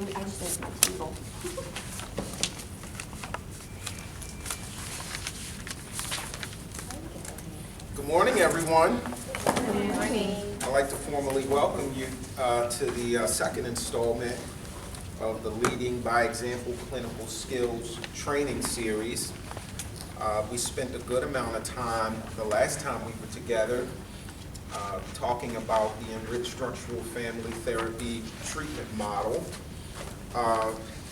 I just missed my table. Good morning, everyone. Good morning. I'd like to formally welcome you to the second installment of the Leading by Example Clinical Skills Training Series. We spent a good amount of time, the last time we were together, talking about the Enriched Structural Family Therapy treatment model.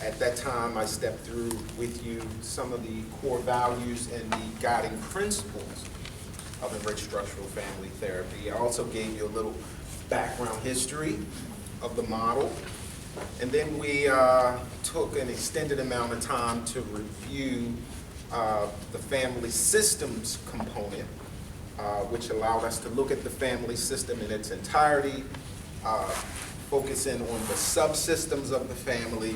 At that time, I stepped through with you some of the core values and the guiding principles of Enriched Structural Family Therapy. I also gave you a little background history of the model. And then we took an extended amount of time to review the family systems component, which allowed us to look at the family system in its entirety, focusing on the subsystems of the family,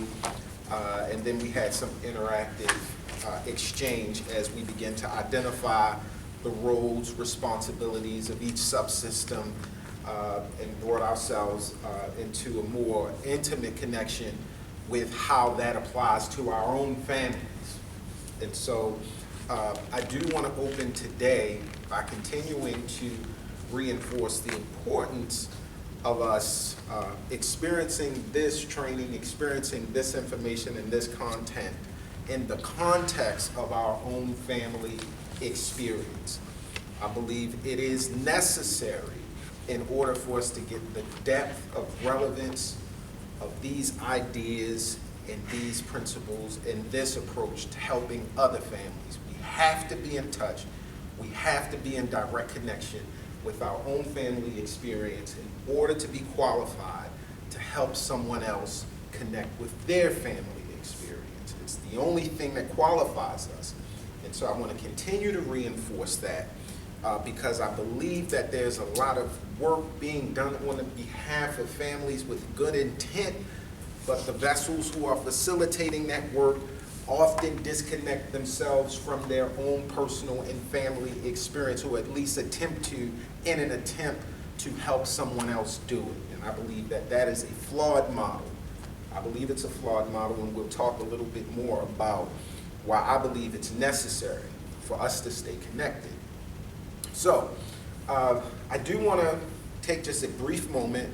and then we had some interactive exchange as we begin to identify the roles, responsibilities of each subsystem, and brought ourselves into a more intimate connection with how that applies to our own families. And so I do want to open today by continuing to reinforce the importance of us experiencing this training, experiencing this information and this content in the context of our own family experience. I believe it is necessary in order for us to get the depth of relevance of these ideas and these principles and this approach to helping other families. We have to be in touch. We have to be in direct connection with our own family experience in order to be qualified to help someone else connect with their family experience. It's the only thing that qualifies us. And so I want to continue to reinforce that because I believe that there's a lot of work being done on the behalf of families with good intent, but the vessels who are facilitating that work often disconnect themselves from their own personal and family experience, or at least attempt to in an attempt to help someone else do it. And I believe that that is a flawed model. I believe it's a flawed model, and we'll talk a little bit more about why I believe it's necessary for us to stay connected. So, I do want to take just a brief moment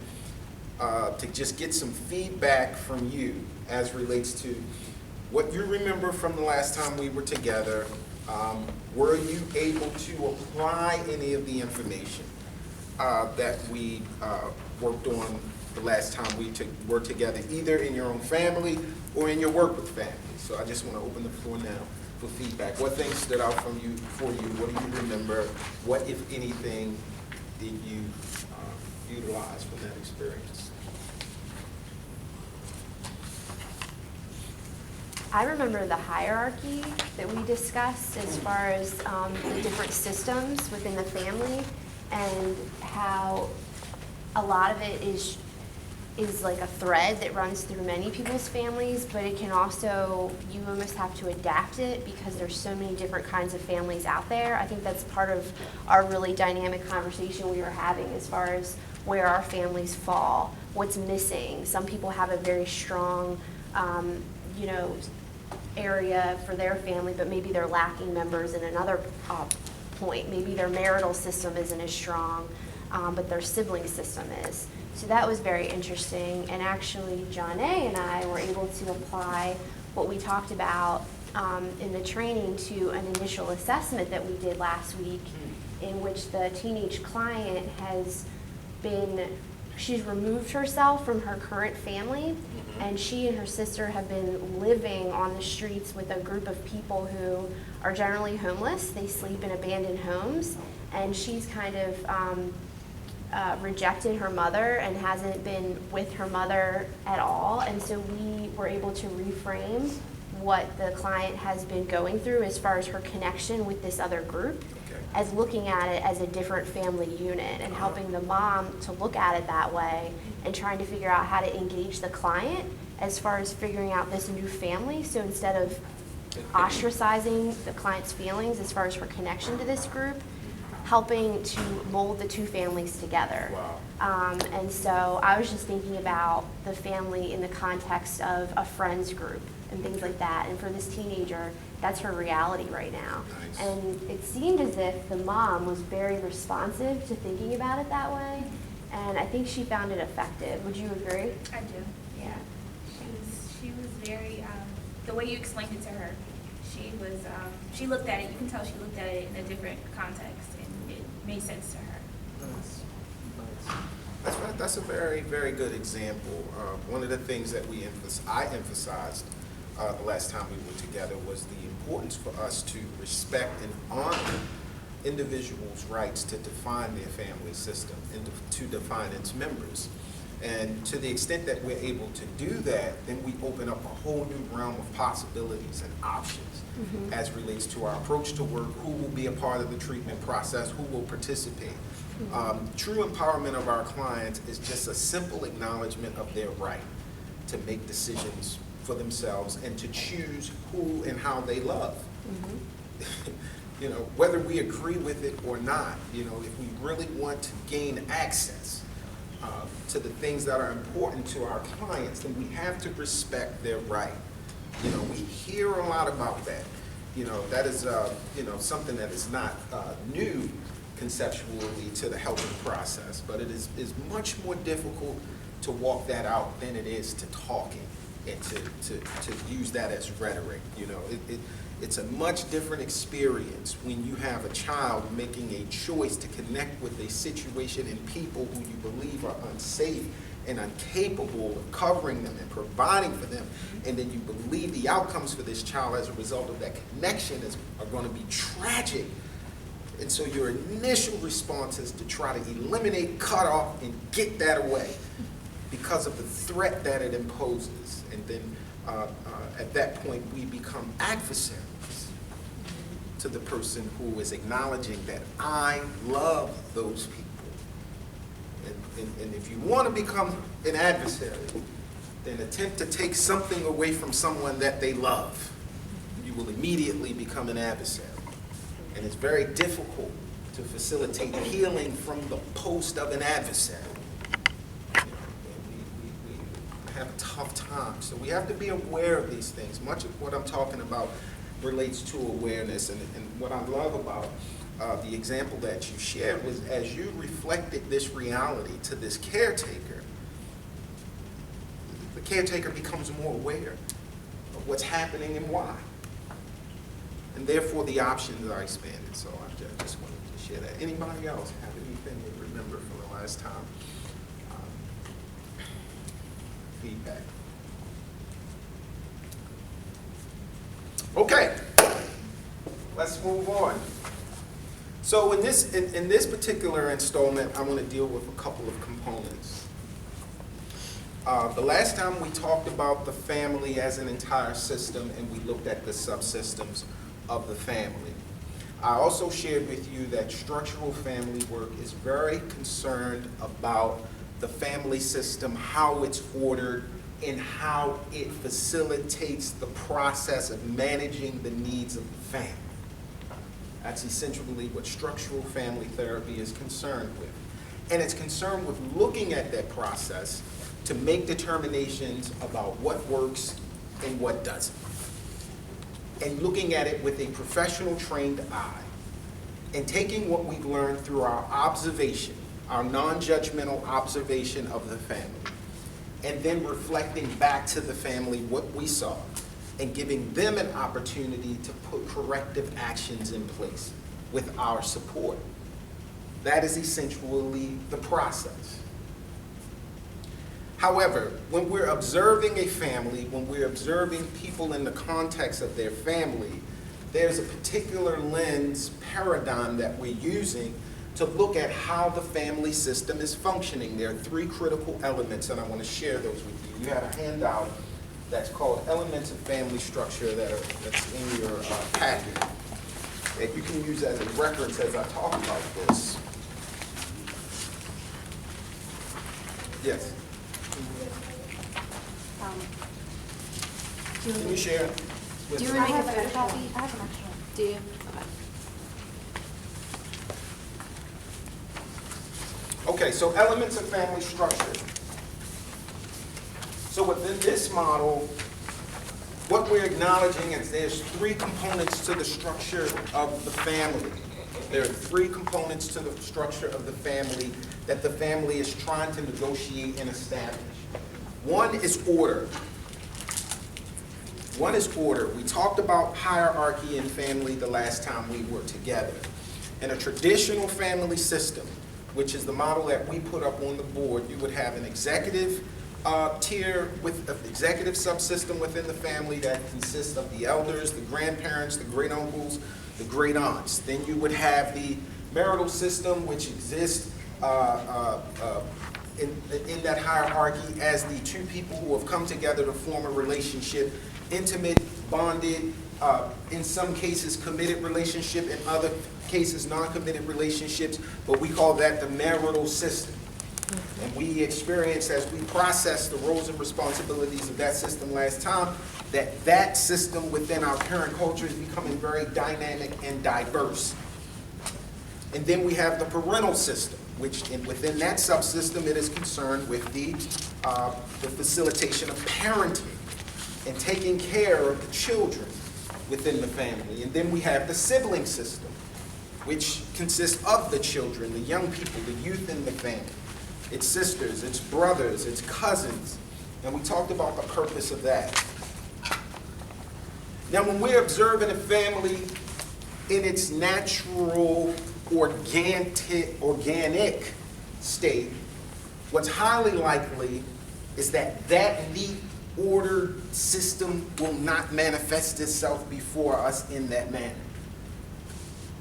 to just get some feedback from you as relates to what you remember from the last time we were together. Were you able to apply any of the information that we worked on the last time we were together, either in your own family or in your work with families? So I just want to open the floor now for feedback. What things stood out for you? What do you remember? What, if anything, did you utilize from that experience? I remember the hierarchy that we discussed as far as the different systems within the family, and how a lot of it is like a thread that runs through many people's families, but it can also, you almost have to adapt it because there's so many different kinds of families out there. I think that's part of our really dynamic conversation we were having as far as where our families fall, what's missing. Some people have a very strong, area for their family, but maybe they're lacking members in another point. Maybe their marital system isn't as strong, but their sibling system is. So that was very interesting, and actually John A. and I were able to apply what we talked about in the training to an initial assessment that we did last week, in which the teenage client she's removed herself from her current family, and she and her sister have been living on the streets with a group of people who are generally homeless. They sleep in abandoned homes, and she's kind of rejected her mother and hasn't been with her mother at all. And so we were able to reframe what the client has been going through as far as her connection with this other group, as looking at it as a different family unit, and helping the mom to look at it that way and trying to figure out how to engage the client as far as figuring out this new family. So instead of ostracizing the client's feelings as far as her connection to this group, helping to mold the two families together. Wow. And so I was just thinking about the family in the context of a friends group and things like that. And for this teenager, that's her reality right now. Nice. And it seemed as if the mom was very responsive to thinking about it that way. And I think she found it effective. Would you agree? I do, yeah. She was very, the way you explained it to her, she looked at it, you can tell she looked at it in a different context, and it made sense to her. Nice. That's a very, very good example. One of the things that I emphasized the last time we were together was the importance for us to respect and honor individuals' rights to define their family system and to define its members. And to the extent that we're able to do that, then we open up a whole new realm of possibilities and options as relates to our approach to work, who will be a part of the treatment process, who will participate. True empowerment of our clients is just a simple acknowledgement of their right to make decisions for themselves and to choose who and how they love. You know, whether we agree with it or not, you know, if we really want to gain access to the things that are important to our clients, then we have to respect their right. You know, we hear a lot about that. You know, that is, you know, something that is not new conceptually to the helping process, but it is much more difficult to walk that out than it is to talking and to use that as rhetoric. You know, it's a much different experience when you have a child making a choice to connect with a situation and people who you believe are unsafe and incapable of covering them and providing for them, and then you believe the outcomes for this child as a result of that connection are going to be tragic. And so your initial response is to try to eliminate, cut off, and get that away because of the threat that it imposes. And then at that point, we become adversaries to the person who is acknowledging that I love those people. And if you want to become an adversary, then attempt to take something away from someone that they love. You will immediately become an adversary. And it's very difficult to facilitate healing from the post of an adversary. You know, we have a tough time. So we have to be aware of these things. Much of what I'm talking about relates to awareness. And what I love about the example that you shared was as you reflected this reality to this caretaker, the caretaker becomes more aware of what's happening and why. And therefore the options are expanded. So I just wanted to share that. Anybody else have anything they remember from the last time? Feedback. Okay, let's move on. So in this particular installment, I want to deal with a couple of components. The last time we talked about the family as an entire system, and we looked at the subsystems of the family. I also shared with you that structural family work is very concerned about the family system, how it's ordered, and how it facilitates the process of managing the needs of the family. That's essentially what structural family therapy is concerned with. And it's concerned with looking at that process to make determinations about what works and what doesn't. And looking at it with a professional trained eye and taking what we've learned through our observation, our non-judgmental observation of the family, and then reflecting back to the family what we saw and giving them an opportunity to put corrective actions in place with our support. That is essentially the process. However, when we're observing a family, when we're observing people in the context of their family, there's a particular lens paradigm that we're using to look at how the family system is functioning. There are three critical elements, and I want to share those with you. You have a handout that's called Elements of Family Structure that's in your packet that you can use as a reference as I talk about this. Yes? Can you share? Do you want to make a photocopy? I have an extra. Do you? Okay. Okay, so elements of family structure. So within this model, what we're acknowledging is there's three components to the structure of the family. There are three components to the structure of the family that the family is trying to negotiate and establish. One is order. One is order. We talked about hierarchy in family the last time we were together. In a traditional family system, which is the model that we put up on the board, you would have an executive tier with an executive subsystem within the family that consists of the elders, the grandparents, the great uncles, the great aunts. Then you would have the marital system, which exists in that hierarchy as the two people who have come together to form a relationship, intimate, bonded, in some cases committed relationship, in other cases non-committed relationships, but we call that the marital system. And we experienced, as we processed the roles and responsibilities of that system last time, that system within our current culture is becoming very dynamic and diverse. And then we have the parental system, which within that subsystem it is concerned with the facilitation of parenting and taking care of the children within the family. And then we have the sibling system, which consists of the children, the young people, the youth in the family. It's sisters, it's brothers, it's cousins. And we talked about the purpose of that. Now, when we're observing a family in its natural, organic state, what's highly likely is that that neat, ordered system will not manifest itself before us in that manner.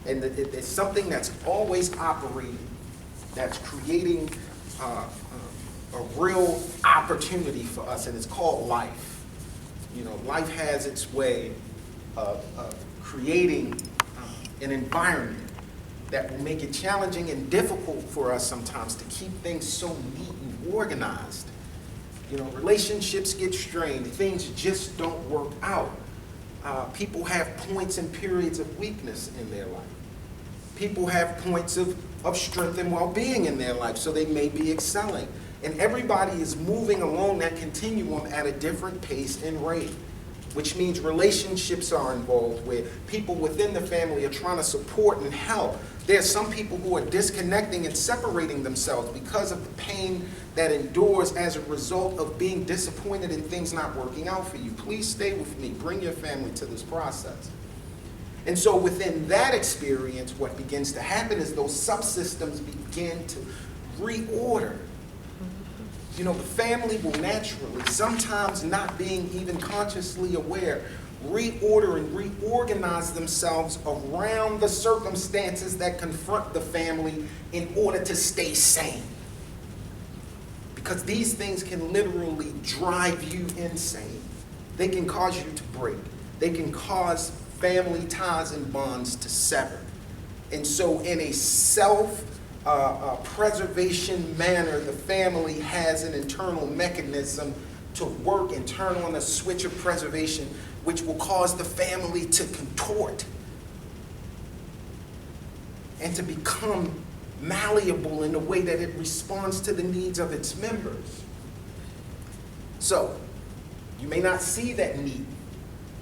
And it's something that's always operating, that's creating a real opportunity for us, and it's called life. You know, life has its way of creating an environment that will make it challenging and difficult for us sometimes to keep things so neat and organized. You know, relationships get strained, things just don't work out. People have points and periods of weakness in their life. People have points of strength and well-being in their life, so they may be excelling. And everybody is moving along that continuum at a different pace and rate, which means relationships are involved where people within the family are trying to support and help. There are some people who are disconnecting and separating themselves because of the pain that endures as a result of being disappointed in things not working out for you. Please stay with me. Bring your family to this process. And so within that experience, what begins to happen is those subsystems begin to reorder. You know, the family will naturally, sometimes not being even consciously aware, reorder and reorganize themselves around the circumstances that confront the family in order to stay sane. Because these things can literally drive you insane. They can cause you to break. They can cause family ties and bonds to sever. And so in a self-preservation manner, the family has an internal mechanism to work and turn on a switch of preservation, which will cause the family to contort and to become malleable in the way that it responds to the needs of its members. So, you may not see that neat,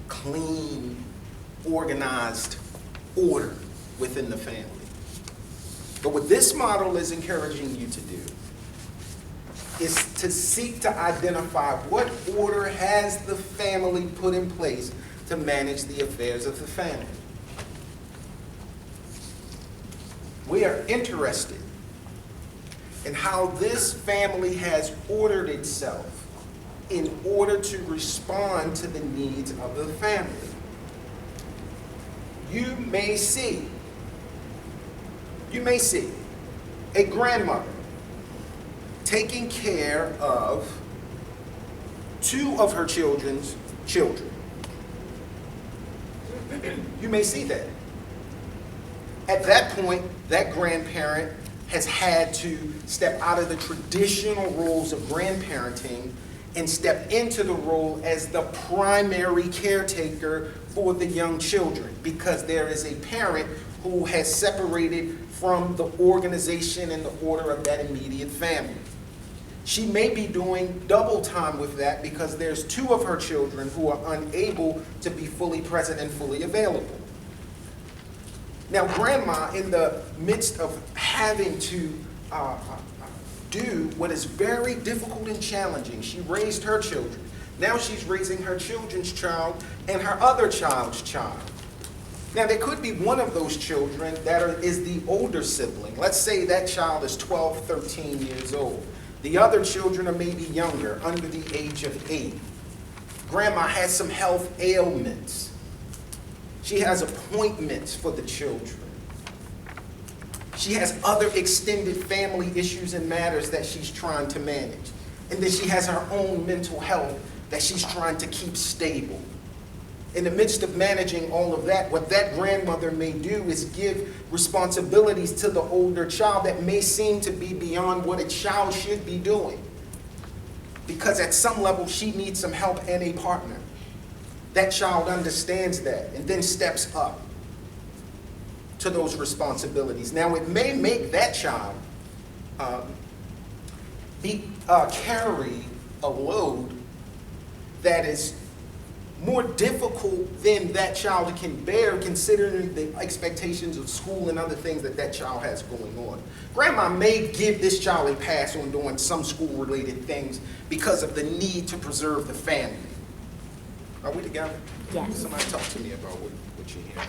clean, organized order within the family. But what this model is encouraging you to do is to seek to identify what order has the family put in place to manage the affairs of the family. We are interested in how this family has ordered itself in order to respond to the needs of the family. You may see a grandmother taking care of two of her children's children. You may see that. At that point, that grandparent has had to step out of the traditional roles of grandparenting and step into the role as the primary caretaker for the young children, because there is a parent who has separated from the organization and the order of that immediate family. She may be doing double time with that because there's 2 of her children who are unable to be fully present and fully available. Now, grandma, in the midst of having to do what is very difficult and challenging, she raised her children. Now she's raising her children's child and her other child's child. Now, there could be one of those children that is the older sibling. Let's say that child is 12, 13 years old. The other children are maybe younger, under the age of 8. Grandma has some health ailments. She has appointments for the children. She has other extended family issues and matters that she's trying to manage. And then she has her own mental health that she's trying to keep stable. In the midst of managing all of that, what that grandmother may do is give responsibilities to the older child that may seem to be beyond what a child should be doing. Because at some level, she needs some help and a partner. That child understands that and then steps up to those responsibilities. Now, it may make that child carry a load that is more difficult than that child can bear, considering the expectations of school and other things that that child has going on. Grandma may give this child a pass on doing some school-related things because of the need to preserve the family. Are we together? Yes. Somebody talk to me about what you're hearing,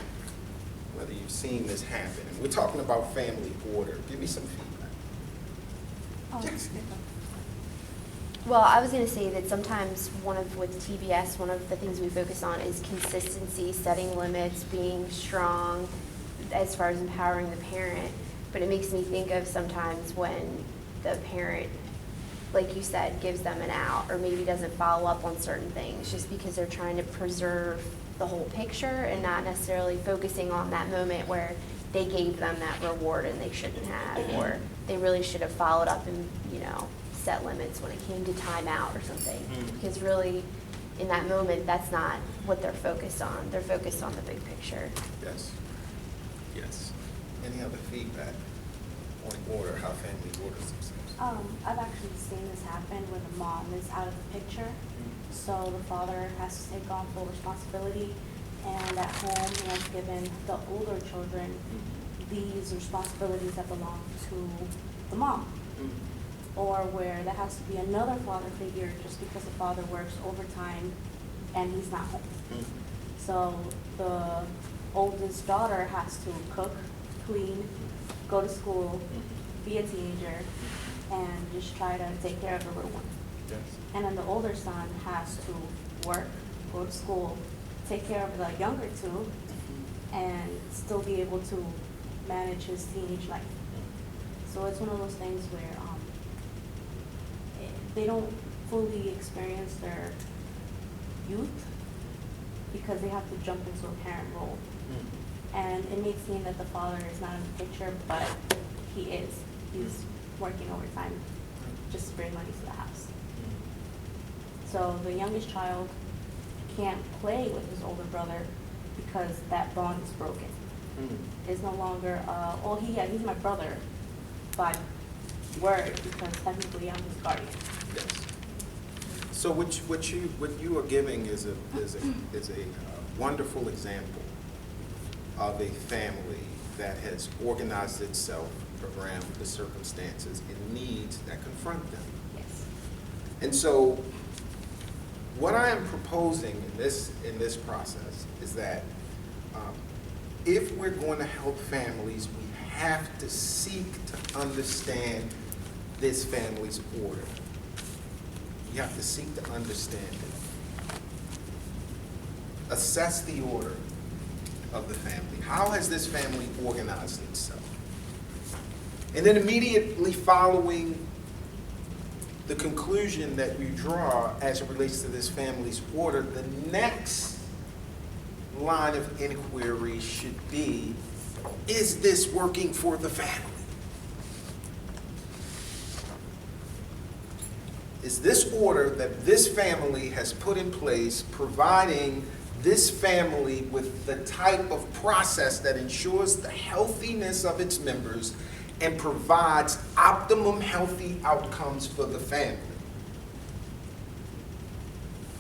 whether you've seen this happen. And we're talking about family order. Give me some feedback. Yes. Well, I was going to say that sometimes with TBS, one of the things we focus on is consistency, setting limits, being strong as far as empowering the parent. But it makes me think of sometimes when the parent, like you said, gives them an out or maybe doesn't follow up on certain things just because they're trying to preserve the whole picture and not necessarily focusing on that moment where they gave them that reward and they shouldn't have, or they really should have followed up and, set limits when it came to timeout or something. Because really, in that moment, that's not what they're focused on. They're focused on the big picture. Yes. Yes. Any other feedback on order, how family orders themselves? I've actually seen this happen when the mom is out of the picture. So the father has to take on full responsibility, and at home he has given the older children these responsibilities that belong to the mom. Or where there has to be another father figure just because the father works overtime and he's not home. So the oldest daughter has to cook, clean, go to school, be a teenager, and just try to take care of the little one. Yes. And then the older son has to work, go to school, take care of the younger two, and still be able to manage his teenage life. So it's one of those things where they don't fully experience their youth because they have to jump into a parent role. And it may seem that the father is not in the picture, but he is. He's working overtime just to bring money to the house. So the youngest child can't play with his older brother because that bond is broken. It's no longer, he's my brother by word, because technically I'm his guardian. Yes. So what you are giving is a wonderful example of a family that has organized itself around the circumstances and needs that confront them. Yes. And so what I am proposing in this process is that if we're going to help families, we have to seek to understand this family's order. You have to seek to understand it. Assess the order of the family. How has this family organized itself? And then immediately following the conclusion that you draw as it relates to this family's order, the next line of inquiry should be, is this working for the family? is this order that this family has put in place, providing this family with the type of process that ensures the healthiness of its members and provides optimum healthy outcomes for the family.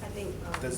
I think Does